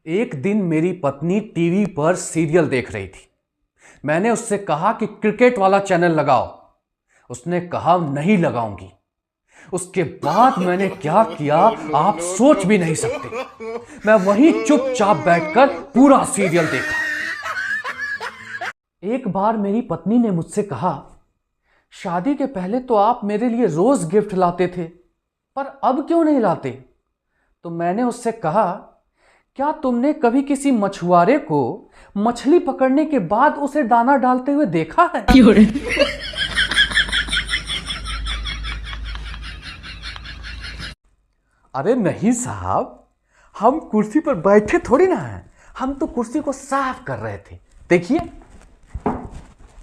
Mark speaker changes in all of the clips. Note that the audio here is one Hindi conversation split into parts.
Speaker 1: एक दिन मेरी पत्नी टीवी पर सीरियल देख रही थी। मैंने उससे कहा कि क्रिकेट वाला चैनल लगाओ। उसने कहा नहीं लगाऊंगी। उसके बाद मैंने क्या किया आप सोच भी नहीं सकते। मैं वहीं चुपचाप बैठकर पूरा सीरियल देखा। एक बार मेरी पत्नी ने मुझसे कहा, शादी के पहले तो आप मेरे लिए रोज गिफ्ट लाते थे, पर अब क्यों नहीं लाते? तो मैंने उससे कहा, क्या तुमने कभी किसी मछुआरे को मछली पकड़ने के बाद उसे दाना डालते हुए देखा है? अरे नहीं साहब, हम कुर्सी पर बैठे थोड़ी ना हैं, हम तो कुर्सी को साफ कर रहे थे। देखिए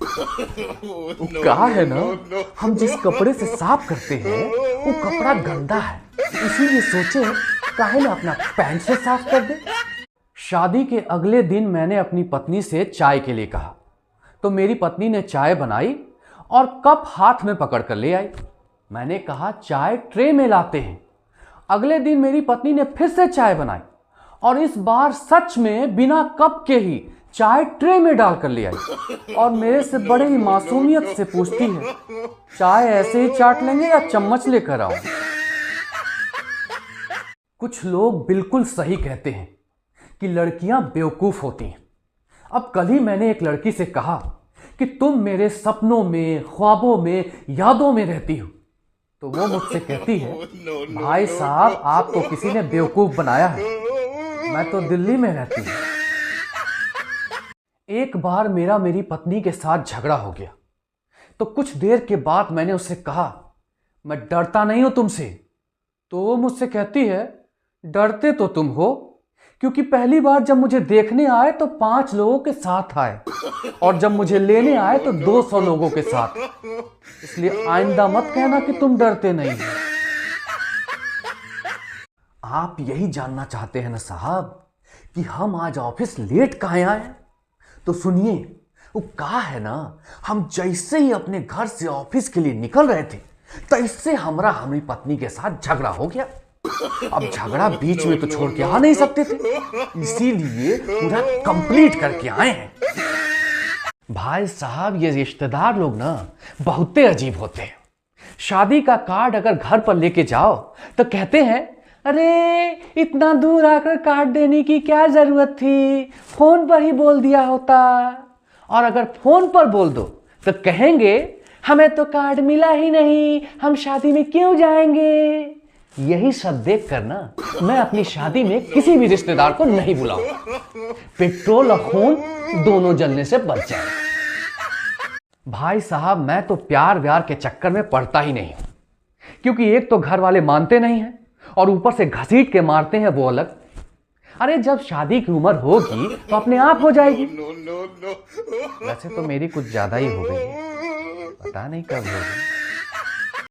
Speaker 1: वो कहा है ना, हम जिस कपड़े से साफ करते हैं वो कपड़ा गंदा है, इसीलिए सोचे काहे ना अपना पैंट से साफ कर दे। शादी के अगले दिन मैंने अपनी पत्नी से चाय के लिए कहा, तो मेरी पत्नी ने चाय बनाई और कप हाथ में पकड़ कर ले आई। मैंने कहा चाय ट्रे में लाते हैं। अगले दिन मेरी पत्नी ने फिर से चाय बनाई और इस बार सच में बिना कप के ही चाय ट्रे में डालकर ले आई और मेरे से बड़े ही मासूमियत से पूछती है, चाय ऐसे ही चाट लेंगे या चम्मच लेकर आऊं? कुछ लोग बिल्कुल सही कहते हैं कि लड़कियां बेवकूफ होती हैं। अब कल ही मैंने एक लड़की से कहा कि तुम मेरे सपनों में, ख्वाबों में, यादों में रहती हो। तो वो मुझसे कहती है, भाई साहब आपको किसी ने बेवकूफ बनाया है, मैं तो दिल्ली में रहती हूं। एक बार मेरा मेरी पत्नी के साथ झगड़ा हो गया, तो कुछ देर के बाद मैंने उससे कहा, मैं डरता नहीं हूं तुमसे। तो वो मुझसे कहती है, डरते तो तुम हो, क्योंकि पहली बार जब मुझे देखने आए तो 5 लोगों के साथ आए और जब मुझे लेने आए तो 200 लोगों के साथ। इसलिए आइंदा मत कहना कि तुम डरते नहीं हो। आप यही जानना चाहते हैं ना साहब कि हम आज ऑफिस लेट काहे आए? तो सुनिए, वो कहा है ना, हम जैसे ही अपने घर से ऑफिस के लिए निकल रहे थे तैसे हमारी पत्नी के साथ झगड़ा हो गया। अब झगड़ा बीच में तो छोड़ के आ नहीं सकते थे, इसीलिए पूरा कंप्लीट करके आए हैं। भाई साहब ये रिश्तेदार लोग ना बहुते अजीब होते हैं। शादी का कार्ड अगर घर पर लेके जाओ तो कहते हैं, अरे इतना दूर आकर कार्ड देने की क्या जरूरत थी, फोन पर ही बोल दिया होता। और अगर फोन पर बोल दो तो कहेंगे, हमें तो कार्ड मिला ही नहीं, हम शादी में क्यों जाएंगे? यही सब देख कर ना मैं अपनी शादी में किसी भी रिश्तेदार को नहीं बुलाऊंगा। पेट्रोल और खून दोनों जलने से बच जाए। भाई साहब मैं तो प्यार व्यार के चक्कर में पड़ता ही नहीं, क्योंकि एक तो घर वाले मानते नहीं हैं और ऊपर से घसीट के मारते हैं वो अलग। अरे जब शादी की उम्र होगी तो अपने आप हो जाएगी। वैसे तो मेरी कुछ ज्यादा ही हो गई है, पता नहीं कब होगी।